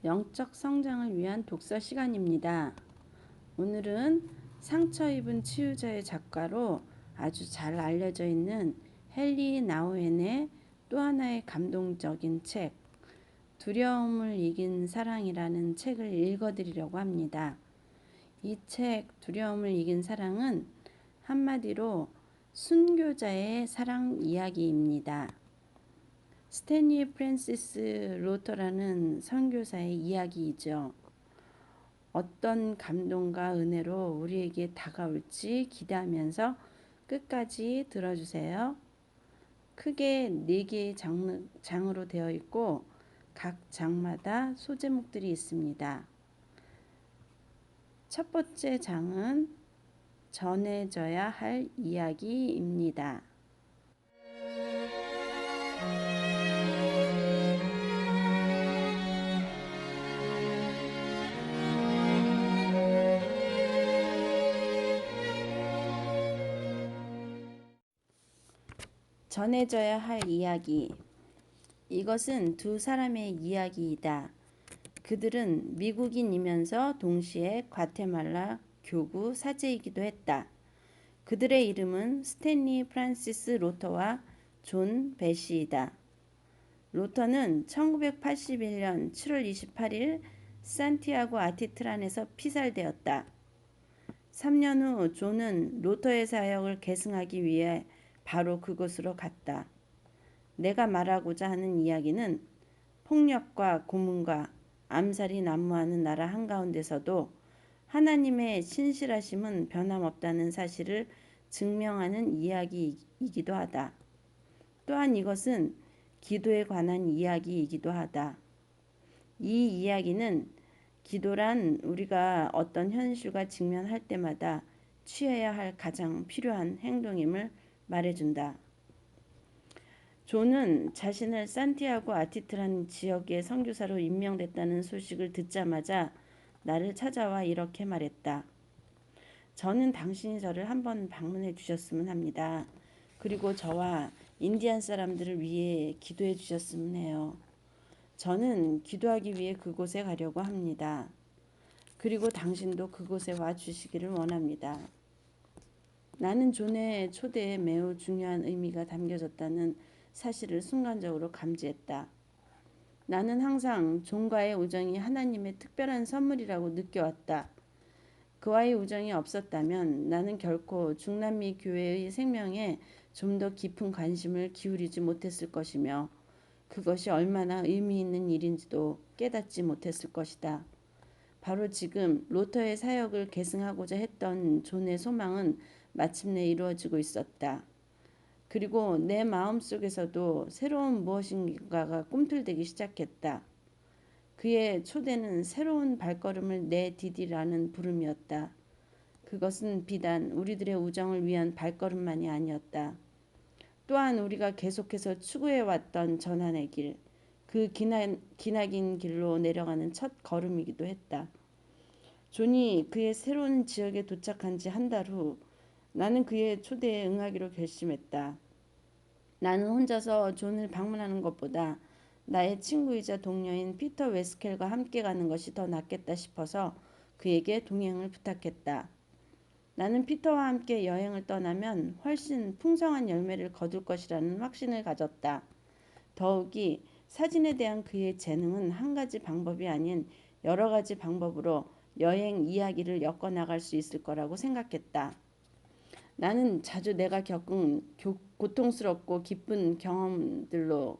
영적 성장을 위한 독서 시간입니다. 오늘은 상처 입은 치유자의 작가로 아주 잘 알려져 있는 헨리 나우엔의 또 하나의 감동적인 책, 두려움을 이긴 사랑이라는 책을 읽어드리려고 합니다. 이 책, 두려움을 이긴 사랑은 한마디로 순교자의 사랑 이야기입니다. 스탠리 프랜시스 로터라는 선교사의 이야기이죠. 어떤 감동과 은혜로 우리에게 다가올지 기대하면서 끝까지 들어주세요. 크게 4개의 장으로 되어 있고 각 장마다 소제목들이 있습니다. 첫 번째 장은 전해져야 할 이야기입니다. 전해져야 할 이야기. 이것은 두 사람의 이야기이다. 그들은 미국인이면서 동시에 과테말라 교구 사제이기도 했다. 그들의 이름은 스탠리 프란시스 로터와 존 배시이다. 로터는 1981년 7월 28일 산티아고 아티트란에서 피살되었다. 3년 후 존은 로터의 사역을 계승하기 위해 바로 그곳으로 갔다. 내가 말하고자 하는 이야기는 폭력과 고문과 암살이 난무하는 나라 한가운데서도 하나님의 신실하심은 변함없다는 사실을 증명하는 이야기이기도 하다. 또한 이것은 기도에 관한 이야기이기도 하다. 이 이야기는 기도란 우리가 어떤 현실과 직면할 때마다 취해야 할 가장 필요한 행동임을 말해준다. 존은 자신을 산티아고 아티트란 지역의 선교사로 임명됐다는 소식을 듣자마자 나를 찾아와 이렇게 말했다. 저는 당신이 저를 한번 방문해 주셨으면 합니다. 그리고 저와 인디안 사람들을 위해 기도해 주셨으면 해요. 저는 기도하기 위해 그곳에 가려고 합니다. 그리고 당신도 그곳에 와 주시기를 원합니다. 나는 존의 초대에 매우 중요한 의미가 담겨졌다는 사실을 순간적으로 감지했다. 나는 항상 존과의 우정이 하나님의 특별한 선물이라고 느껴왔다. 그와의 우정이 없었다면 나는 결코 중남미 교회의 생명에 좀 더 깊은 관심을 기울이지 못했을 것이며 그것이 얼마나 의미 있는 일인지도 깨닫지 못했을 것이다. 바로 지금 로터의 사역을 계승하고자 했던 존의 소망은 마침내 이루어지고 있었다. 그리고 내 마음속에서도 새로운 무엇인가가 꿈틀대기 시작했다. 그의 초대는 새로운 발걸음을 내디디라는 부름이었다. 그것은 비단 우리들의 우정을 위한 발걸음만이 아니었다. 또한 우리가 계속해서 추구해왔던 전환의 길, 그 기나긴 길로 내려가는 첫 걸음이기도 했다. 존이 그의 새로운 지역에 도착한 지 한 달 후 나는 그의 초대에 응하기로 결심했다. 나는 혼자서 존을 방문하는 것보다 나의 친구이자 동료인 피터 웨스켈과 함께 가는 것이 더 낫겠다 싶어서 그에게 동행을 부탁했다. 나는 피터와 함께 여행을 떠나면 훨씬 풍성한 열매를 거둘 것이라는 확신을 가졌다. 더욱이 사진에 대한 그의 재능은 한 가지 방법이 아닌 여러 가지 방법으로 여행 이야기를 엮어나갈 수 있을 거라고 생각했다. 나는 자주 내가 겪은 고통스럽고 기쁜 경험들로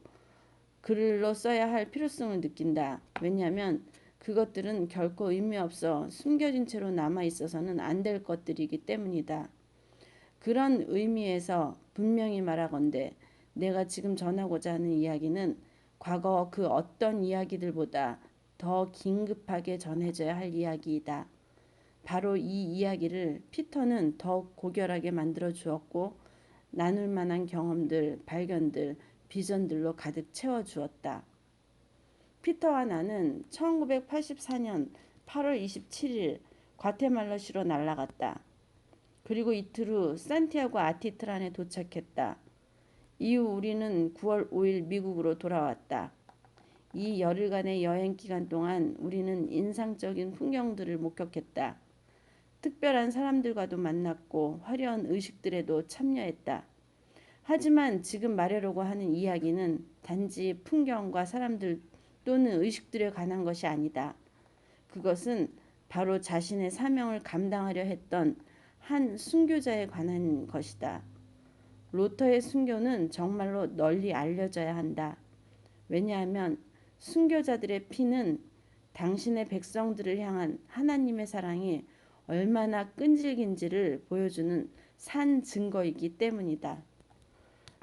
글로 써야 할 필요성을 느낀다. 왜냐하면 그것들은 결코 의미 없어 숨겨진 채로 남아 있어서는 안 될 것들이기 때문이다. 그런 의미에서 분명히 말하건대 내가 지금 전하고자 하는 이야기는 과거 그 어떤 이야기들보다 더 긴급하게 전해져야 할 이야기이다. 바로 이 이야기를 피터는 더욱 고결하게 만들어 주었고 나눌 만한 경험들, 발견들, 비전들로 가득 채워주었다. 피터와 나는 1984년 8월 27일 과테말라시로 날아갔다. 그리고 이틀 후 산티아고 아티트란에 도착했다. 이후 우리는 9월 5일 미국으로 돌아왔다. 이 열흘간의 여행 기간 동안 우리는 인상적인 풍경들을 목격했다. 특별한 사람들과도 만났고 화려한 의식들에도 참여했다. 하지만 지금 말하려고 하는 이야기는 단지 풍경과 사람들 또는 의식들에 관한 것이 아니다. 그것은 바로 자신의 사명을 감당하려 했던 한 순교자에 관한 것이다. 로터의 순교는 정말로 널리 알려져야 한다. 왜냐하면 순교자들의 피는 당신의 백성들을 향한 하나님의 사랑이 얼마나 끈질긴지를 보여주는 산 증거이기 때문이다.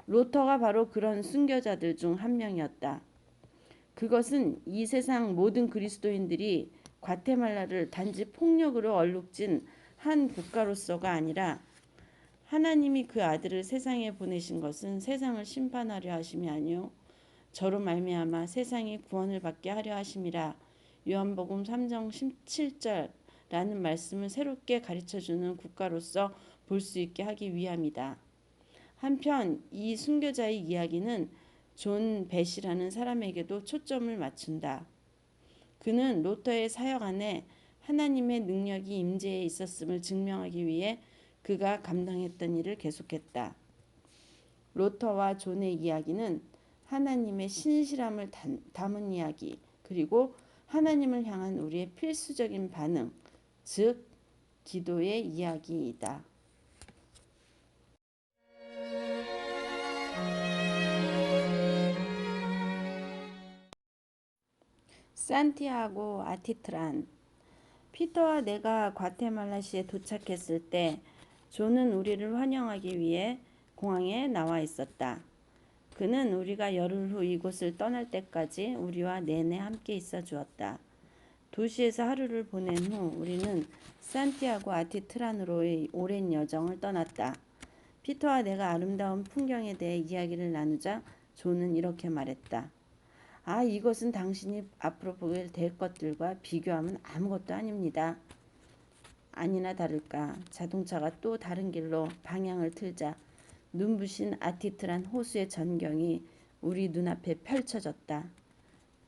로터가 바로 그런 순교자들 중 한 명이었다. 그것은 이 세상 모든 그리스도인들이 과테말라를 단지 폭력으로 얼룩진 한 국가로서가 아니라 하나님이 그 아들을 세상에 보내신 것은 세상을 심판하려 하심이 아니요 저로 말미암아 세상이 구원을 받게 하려 하심이라. 요한복음 3장 17절라는 말씀을 새롭게 가르쳐주는 국가로서 볼 수 있게 하기 위함이다. 한편 이 순교자의 이야기는 존 벳이라는 사람에게도 초점을 맞춘다. 그는 로터의 사역 안에 하나님의 능력이 임재해 있었음을 증명하기 위해 그가 감당했던 일을 계속했다. 로터와 존의 이야기는 하나님의 신실함을 담은 이야기, 그리고 하나님을 향한 우리의 필수적인 반응, 즉 기도의 이야기이다. 산티아고 아티트란. 피터와 내가 과테말라시에 도착했을 때 존은 우리를 환영하기 위해 공항에 나와 있었다. 그는 우리가 열흘 후 이곳을 떠날 때까지 우리와 내내 함께 있어 주었다. 도시에서 하루를 보낸 후 우리는 산티아고 아티트란으로의 오랜 여정을 떠났다. 피터와 내가 아름다운 풍경에 대해 이야기를 나누자 존은 이렇게 말했다. 이것은 당신이 앞으로 보게 될 것들과 비교하면 아무것도 아닙니다. 아니나 다를까 자동차가 또 다른 길로 방향을 틀자 눈부신 아티트란 호수의 전경이 우리 눈앞에 펼쳐졌다.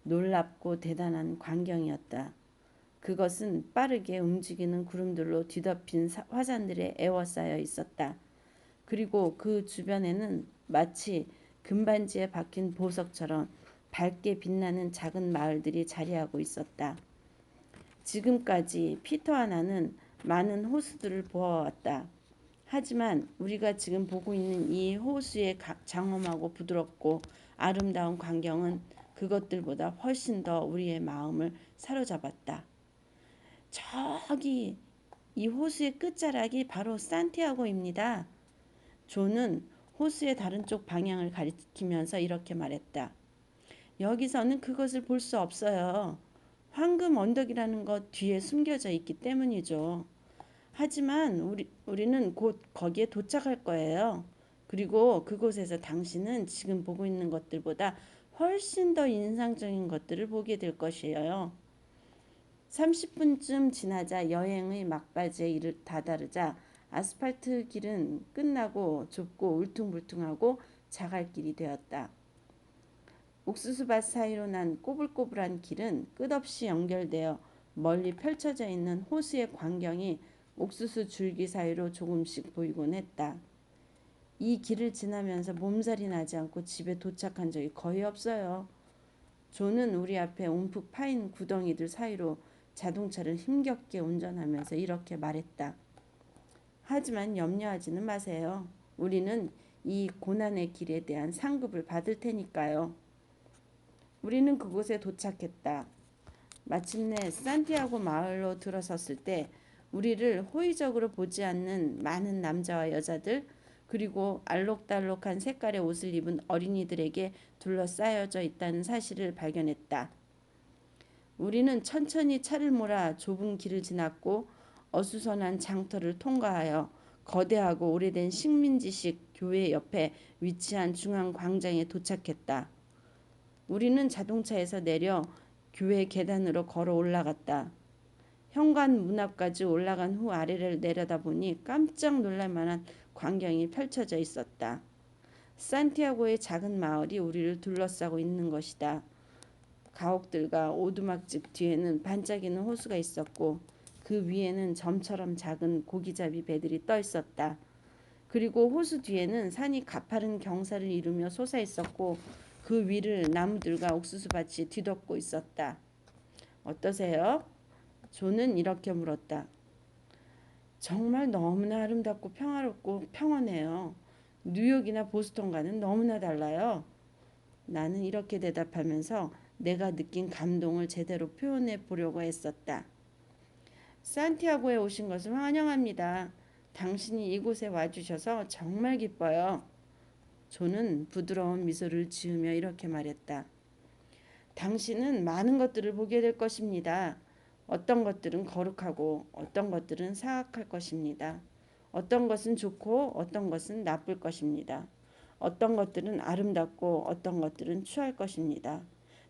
놀랍고 대단한 광경이었다. 그것은 빠르게 움직이는 구름들로 뒤덮인 화산들에 에워싸여 있었다. 그리고 그 주변에는 마치 금반지에 박힌 보석처럼 밝게 빛나는 작은 마을들이 자리하고 있었다. 지금까지 피터와 나는 많은 호수들을 보아왔다. 하지만 우리가 지금 보고 있는 이 호수의 장엄하고 부드럽고 아름다운 광경은 그것들보다 훨씬 더 우리의 마음을 사로잡았다. 저기 이 호수의 끝자락이 바로 산티아고입니다. 존은 호수의 다른 쪽 방향을 가리키면서 이렇게 말했다. 여기서는 그것을 볼 수 없어요. 황금 언덕이라는 것 뒤에 숨겨져 있기 때문이죠. 하지만 우리는 곧 거기에 도착할 거예요. 그리고 그곳에서 당신은 지금 보고 있는 것들보다 훨씬 더 인상적인 것들을 보게 될 것이에요. 30분쯤 지나자 여행의 막바지에 다다르자 아스팔트 길은 끝나고 좁고 울퉁불퉁하고 자갈길이 되었다. 옥수수밭 사이로 난 꼬불꼬불한 길은 끝없이 연결되어 멀리 펼쳐져 있는 호수의 광경이 옥수수 줄기 사이로 조금씩 보이곤 했다. 이 길을 지나면서 몸살이 나지 않고 집에 도착한 적이 거의 없어요. 존은 우리 앞에 움푹 파인 구덩이들 사이로 자동차를 힘겹게 운전하면서 이렇게 말했다. 하지만 염려하지는 마세요. 우리는 이 고난의 길에 대한 상급을 받을 테니까요. 우리는 그곳에 도착했다. 마침내 산티아고 마을로 들어섰을 때 우리를 호의적으로 보지 않는 많은 남자와 여자들 그리고 알록달록한 색깔의 옷을 입은 어린이들에게 둘러싸여져 있다는 사실을 발견했다. 우리는 천천히 차를 몰아 좁은 길을 지났고 어수선한 장터를 통과하여 거대하고 오래된 식민지식 교회 옆에 위치한 중앙 광장에 도착했다. 우리는 자동차에서 내려 교회 계단으로 걸어 올라갔다. 현관 문 앞까지 올라간 후 아래를 내려다보니 깜짝 놀랄 만한 광경이 펼쳐져 있었다. 산티아고의 작은 마을이 우리를 둘러싸고 있는 것이다. 가옥들과 오두막집 뒤에는 반짝이는 호수가 있었고 그 위에는 점처럼 작은 고기잡이 배들이 떠 있었다. 그리고 호수 뒤에는 산이 가파른 경사를 이루며 솟아 있었고 그 위를 나무들과 옥수수밭이 뒤덮고 있었다. 어떠세요? 존은 이렇게 물었다. 정말 너무나 아름답고 평화롭고 평온해요. 뉴욕이나 보스턴과는 너무나 달라요. 나는 이렇게 대답하면서 내가 느낀 감동을 제대로 표현해 보려고 했었다. 산티아고에 오신 것을 환영합니다. 당신이 이곳에 와주셔서 정말 기뻐요. 존은 부드러운 미소를 지으며 이렇게 말했다. 당신은 많은 것들을 보게 될 것입니다. 어떤 것들은 거룩하고 어떤 것들은 사악할 것입니다. 어떤 것은 좋고 어떤 것은 나쁠 것입니다. 어떤 것들은 아름답고 어떤 것들은 추할 것입니다.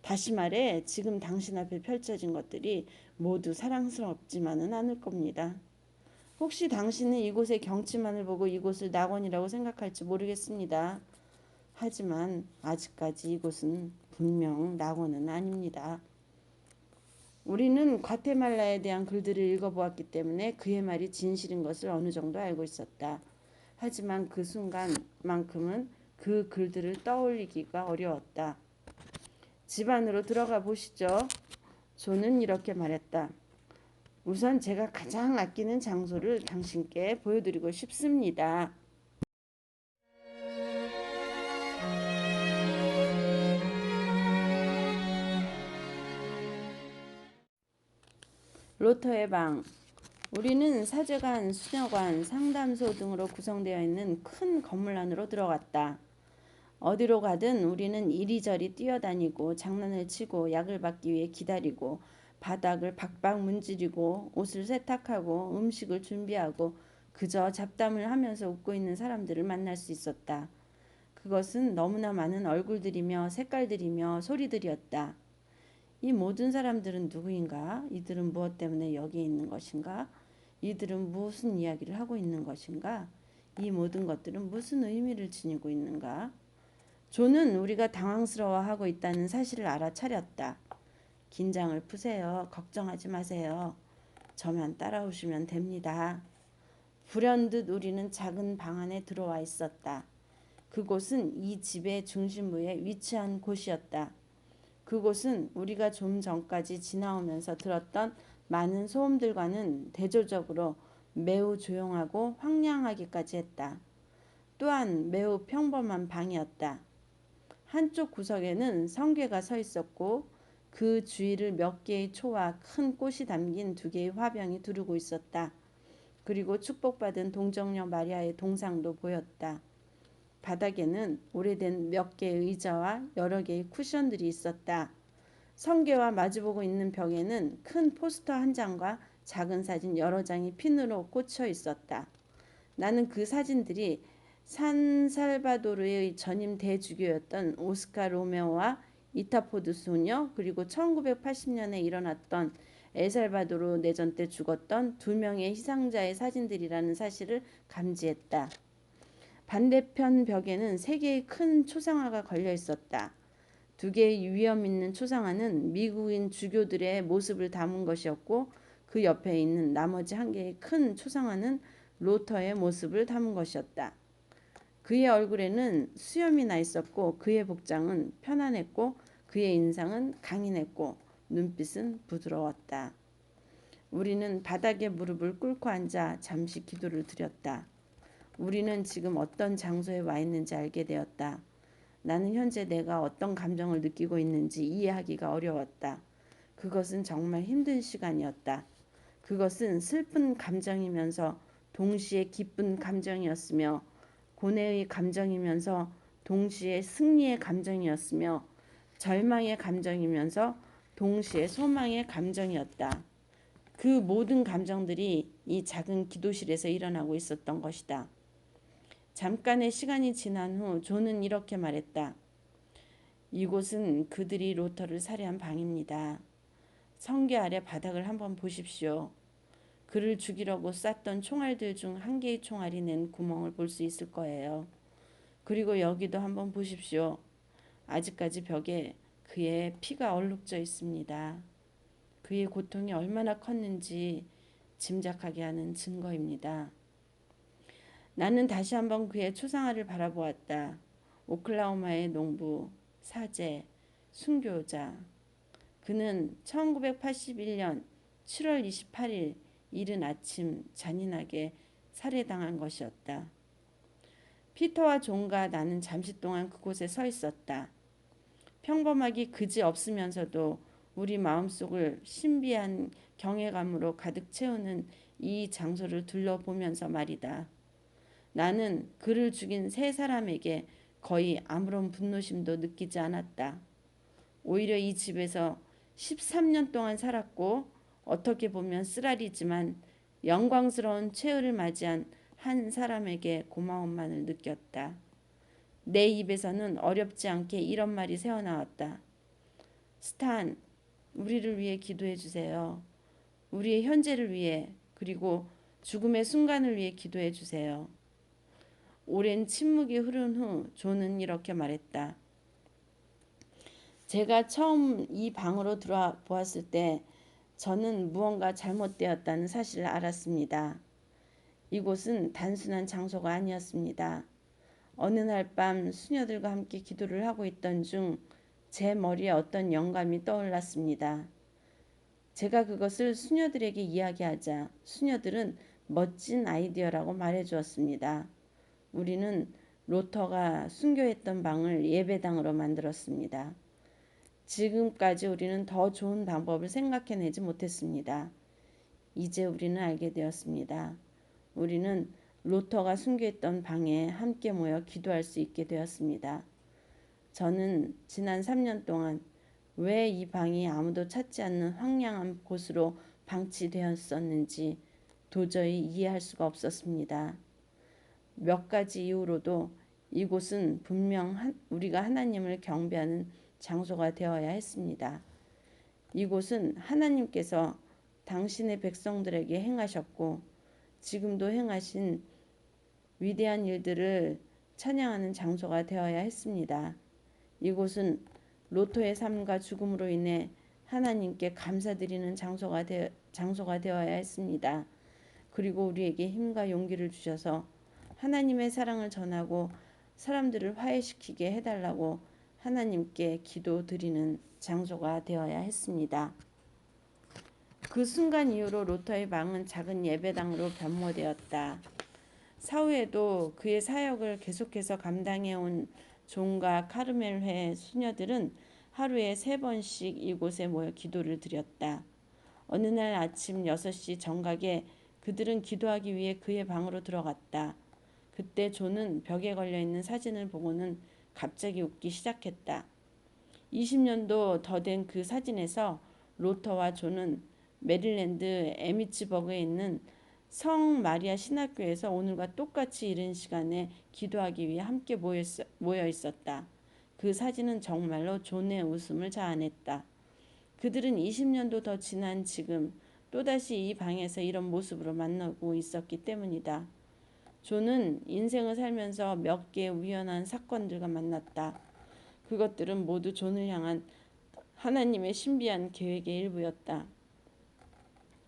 다시 말해 지금 당신 앞에 펼쳐진 것들이 모두 사랑스럽지만은 않을 겁니다. 혹시 당신은 이곳의 경치만을 보고 이곳을 낙원이라고 생각할지 모르겠습니다. 하지만 아직까지 이곳은 분명 낙원은 아닙니다. 우리는 과테말라에 대한 글들을 읽어보았기 때문에 그의 말이 진실인 것을 어느 정도 알고 있었다. 하지만 그 순간만큼은 그 글들을 떠올리기가 어려웠다. 집 안으로 들어가 보시죠. 존은 이렇게 말했다. 우선 제가 가장 아끼는 장소를 당신께 보여드리고 싶습니다. 로터의 방. 우리는 사제관, 수녀관, 상담소 등으로 구성되어 있는 큰 건물 안으로 들어갔다. 어디로 가든 우리는 이리저리 뛰어다니고 장난을 치고 약을 받기 위해 기다리고 바닥을 박박 문지르고 옷을 세탁하고 음식을 준비하고 그저 잡담을 하면서 웃고 있는 사람들을 만날 수 있었다. 그것은 너무나 많은 얼굴들이며 색깔들이며 소리들이었다. 이 모든 사람들은 누구인가? 이들은 무엇 때문에 여기에 있는 것인가? 이들은 무슨 이야기를 하고 있는 것인가? 이 모든 것들은 무슨 의미를 지니고 있는가? 존은 우리가 당황스러워하고 있다는 사실을 알아차렸다. 긴장을 푸세요. 걱정하지 마세요. 저만 따라오시면 됩니다. 불현듯 우리는 작은 방 안에 들어와 있었다. 그곳은 이 집의 중심부에 위치한 곳이었다. 그곳은 우리가 좀 전까지 지나오면서 들었던 많은 소음들과는 대조적으로 매우 조용하고 황량하기까지 했다. 또한 매우 평범한 방이었다. 한쪽 구석에는 성괴가 서 있었고 그 주위를 몇 개의 초와 큰 꽃이 담긴 2개의 화병이 두르고 있었다. 그리고 축복받은 동정녀 마리아의 동상도 보였다. 바닥에는 오래된 몇 개의 의자와 여러 개의 쿠션들이 있었다. 성게와 마주보고 있는 벽에는 큰 포스터 한 장과 작은 사진 여러 장이 핀으로 꽂혀 있었다. 나는 그 사진들이 산살바도르의 전임 대주교였던 오스카 로메오와 이타포드 소녀 그리고 1980년에 일어났던 엘살바도르 내전 때 죽었던 2명의 희생자의 사진들이라는 사실을 감지했다. 반대편 벽에는 3개의 큰 초상화가 걸려 있었다. 2개의 위험 있는 초상화는 미국인 주교들의 모습을 담은 것이었고 그 옆에 있는 나머지 1개의 큰 초상화는 로터의 모습을 담은 것이었다. 그의 얼굴에는 수염이 나 있었고 그의 복장은 편안했고 그의 인상은 강인했고 눈빛은 부드러웠다. 우리는 바닥에 무릎을 꿇고 앉아 잠시 기도를 드렸다. 우리는 지금 어떤 장소에 와 있는지 알게 되었다. 나는 현재 내가 어떤 감정을 느끼고 있는지 이해하기가 어려웠다. 그것은 정말 힘든 시간이었다. 그것은 슬픈 감정이면서 동시에 기쁜 감정이었으며 고뇌의 감정이면서 동시에 승리의 감정이었으며 절망의 감정이면서 동시에 소망의 감정이었다. 그 모든 감정들이 이 작은 기도실에서 일어나고 있었던 것이다. 잠깐의 시간이 지난 후 존은 이렇게 말했다. 이곳은 그들이 로터를 살해한 방입니다. 성게 아래 바닥을 한번 보십시오. 그를 죽이려고 쐈던 총알들 중 1개의 총알이 낸 구멍을 볼 수 있을 거예요. 그리고 여기도 한번 보십시오. 아직까지 벽에 그의 피가 얼룩져 있습니다. 그의 고통이 얼마나 컸는지 짐작하게 하는 증거입니다. 나는 다시 한번 그의 초상화를 바라보았다. 오클라호마의 농부, 사제, 순교자. 그는 1981년 7월 28일 이른 아침 잔인하게 살해당한 것이었다. 피터와 존과 나는 잠시 동안 그곳에 서 있었다. 평범하기 그지없으면서도 우리 마음속을 신비한 경외감으로 가득 채우는 이 장소를 둘러보면서 말이다. 나는 그를 죽인 세 사람에게 거의 아무런 분노심도 느끼지 않았다. 오히려 이 집에서 13년 동안 살았고 어떻게 보면 쓰라리지만 영광스러운 최후를 맞이한 한 사람에게 고마움만을 느꼈다. 내 입에서는 어렵지 않게 이런 말이 새어나왔다. 스탄, 우리를 위해 기도해 주세요. 우리의 현재를 위해 그리고 죽음의 순간을 위해 기도해 주세요. 오랜 침묵이 흐른 후 존은 이렇게 말했다. 제가 처음 이 방으로 들어와 보았을 때 저는 무언가 잘못되었다는 사실을 알았습니다. 이곳은 단순한 장소가 아니었습니다. 어느 날 밤 수녀들과 함께 기도를 하고 있던 중 제 머리에 어떤 영감이 떠올랐습니다. 제가 그것을 수녀들에게 이야기하자 수녀들은 멋진 아이디어라고 말해주었습니다. 우리는 로터가 순교했던 방을 예배당으로 만들었습니다. 지금까지 우리는 더 좋은 방법을 생각해내지 못했습니다. 이제 우리는 알게 되었습니다. 우리는 로터가 순교했던 방에 함께 모여 기도할 수 있게 되었습니다. 저는 지난 3년 동안 왜 이 방이 아무도 찾지 않는 황량한 곳으로 방치되었었는지 도저히 이해할 수가 없었습니다. 몇 가지 이유로도 이곳은 분명 우리가 하나님을 경배하는 장소가 되어야 했습니다. 이곳은 하나님께서 당신의 백성들에게 행하셨고 지금도 행하신 위대한 일들을 찬양하는 장소가 되어야 했습니다. 이곳은 로토의 삶과 죽음으로 인해 하나님께 감사드리는 장소가 되어야 했습니다. 그리고 우리에게 힘과 용기를 주셔서 하나님의 사랑을 전하고 사람들을 화해시키게 해달라고 하나님께 기도드리는 장소가 되어야 했습니다. 그 순간 이후로 로터의 방은 작은 예배당으로 변모되었다. 사후에도 그의 사역을 계속해서 감당해온 존과 카르멜회 수녀들은 하루에 3번씩 이곳에 모여 기도를 드렸다. 어느 날 아침 6시 정각에 그들은 기도하기 위해 그의 방으로 들어갔다. 그때 존은 벽에 걸려있는 사진을 보고는 갑자기 웃기 시작했다. 20년도 더 된 그 사진에서 로터와 존은 메릴랜드 에미츠버그에 있는 성 마리아 신학교에서 오늘과 똑같이 이른 시간에 기도하기 위해 함께 모여 있었다. 그 사진은 정말로 존의 웃음을 자아냈다. 그들은 20년도 더 지난 지금 또다시 이 방에서 이런 모습으로 만나고 있었기 때문이다. 존은 인생을 살면서 몇 개의 우연한 사건들과 만났다. 그것들은 모두 존을 향한 하나님의 신비한 계획의 일부였다.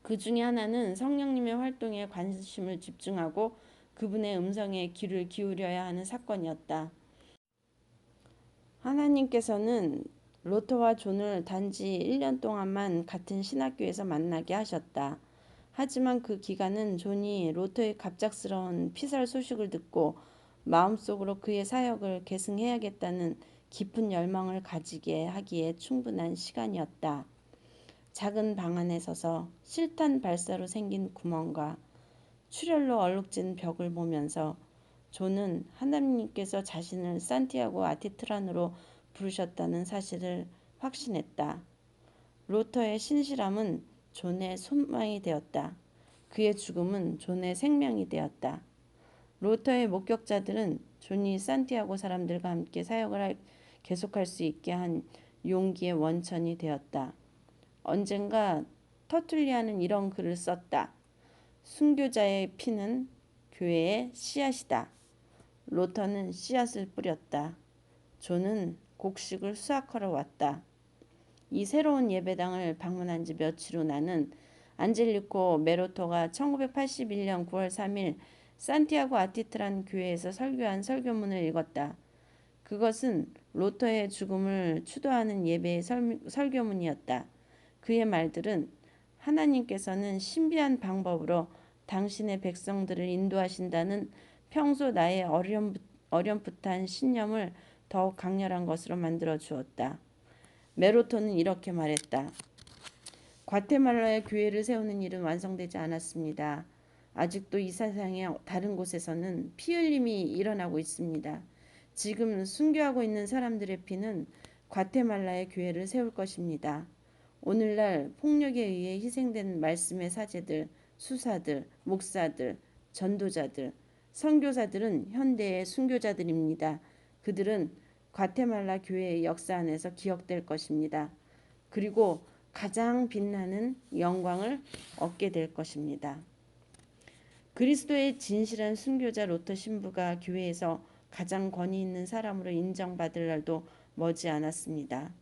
그 중에 하나는 성령님의 활동에 관심을 집중하고 그분의 음성에 귀를 기울여야 하는 사건이었다. 하나님께서는 로터와 존을 단지 1년 동안만 같은 신학교에서 만나게 하셨다. 하지만 그 기간은 존이 로터의 갑작스러운 피살 소식을 듣고 마음속으로 그의 사역을 계승해야겠다는 깊은 열망을 가지게 하기에 충분한 시간이었다. 작은 방 안에 서서 실탄 발사로 생긴 구멍과 출혈로 얼룩진 벽을 보면서 존은 하나님께서 자신을 산티아고 아티트란으로 부르셨다는 사실을 확신했다. 로터의 신실함은 존의 소망이 되었다. 그의 죽음은 존의 생명이 되었다. 로터의 목격자들은 존이 산티아고 사람들과 함께 사역을 계속할 수 있게 한 용기의 원천이 되었다. 언젠가 터툴리아는 이런 글을 썼다. 순교자의 피는 교회의 씨앗이다. 로터는 씨앗을 뿌렸다. 존은 곡식을 수확하러 왔다. 이 새로운 예배당을 방문한 지 며칠 후 나는 안젤리코 메로토가 1981년 9월 3일 산티아고 아티트란 교회에서 설교한 설교문을 읽었다. 그것은 로터의 죽음을 추도하는 예배의 설교문이었다. 그의 말들은 하나님께서는 신비한 방법으로 당신의 백성들을 인도하신다는 평소 나의 어렴풋한 신념을 더욱 강렬한 것으로 만들어 주었다. 메로토는 이렇게 말했다. 과테말라의 교회를 세우는 일은 완성되지 않았습니다. 아직도 이 세상의 다른 곳에서는 피 흘림이 일어나고 있습니다. 지금 순교하고 있는 사람들의 피는 과테말라의 교회를 세울 것입니다. 오늘날 폭력에 의해 희생된 말씀의 사제들, 수사들, 목사들, 전도자들, 선교사들은 현대의 순교자들입니다. 그들은 과테말라 교회의 역사 안에서 기억될 것입니다. 그리고 가장 빛나는 영광을 얻게 될 것입니다. 그리스도의 진실한 순교자 로터 신부가 교회에서 가장 권위 있는 사람으로 인정받을 날도 머지 않았습니다.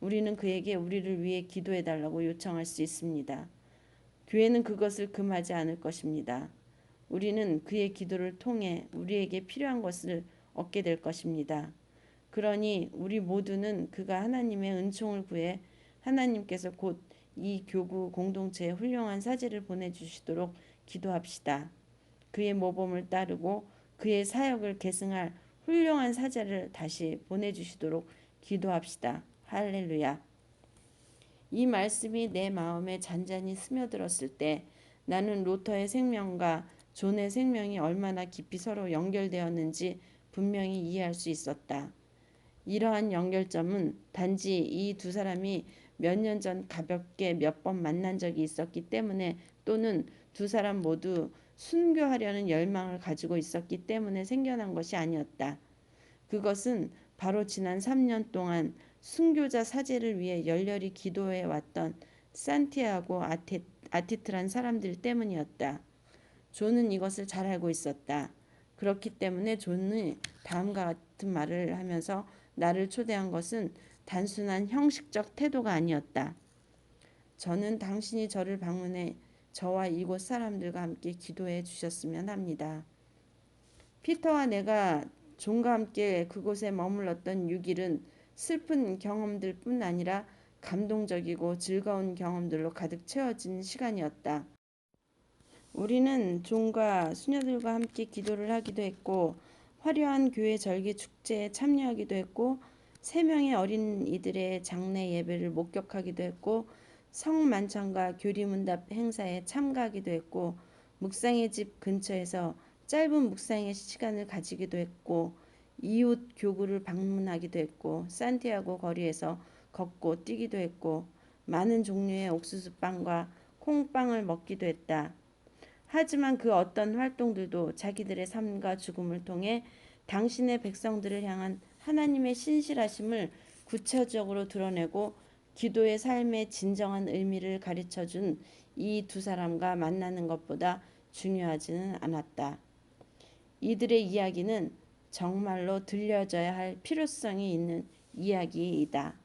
우리는 그에게 우리를 위해 기도해 달라고 요청할 수 있습니다. 교회는 그것을 금하지 않을 것입니다. 우리는 그의 기도를 통해 우리에게 필요한 것을 얻게 될 것입니다. 그러니 우리 모두는 그가 하나님의 은총을 구해 하나님께서 곧 이 교구 공동체에 훌륭한 사제를 보내주시도록 기도합시다. 그의 모범을 따르고 그의 사역을 계승할 훌륭한 사제를 다시 보내주시도록 기도합시다. 할렐루야. 이 말씀이 내 마음에 잔잔히 스며들었을 때 나는 로터의 생명과 존의 생명이 얼마나 깊이 서로 연결되었는지 분명히 이해할 수 있었다. 이러한 연결점은 단지 이 두 사람이 몇 년 전 가볍게 몇 번 만난 적이 있었기 때문에 또는 두 사람 모두 순교하려는 열망을 가지고 있었기 때문에 생겨난 것이 아니었다. 그것은 바로 지난 3년 동안 순교자 사제를 위해 열렬히 기도해 왔던 산티아고 아티트란 사람들 때문이었다. 존은 이것을 잘 알고 있었다. 그렇기 때문에 존이 다음과 같은 말을 하면서 나를 초대한 것은 단순한 형식적 태도가 아니었다. 저는 당신이 저를 방문해 저와 이곳 사람들과 함께 기도해 주셨으면 합니다. 피터와 내가 존과 함께 그곳에 머물렀던 6일은 슬픈 경험들 뿐 아니라 감동적이고 즐거운 경험들로 가득 채워진 시간이었다. 우리는 존과 수녀들과 함께 기도를 하기도 했고 화려한 교회 절기 축제에 참여하기도 했고 3명의 어린이들의 장례 예배를 목격하기도 했고 성만찬과 교리문답 행사에 참가하기도 했고 묵상의 집 근처에서 짧은 묵상의 시간을 가지기도 했고 이웃 교구를 방문하기도 했고 산티아고 거리에서 걷고 뛰기도 했고 많은 종류의 옥수수빵과 콩빵을 먹기도 했다. 하지만 그 어떤 활동들도 자기들의 삶과 죽음을 통해 당신의 백성들을 향한 하나님의 신실하심을 구체적으로 드러내고 기도의 삶의 진정한 의미를 가르쳐준 이 두 사람과 만나는 것보다 중요하지는 않았다. 이들의 이야기는 정말로 들려져야 할 필요성이 있는 이야기이다.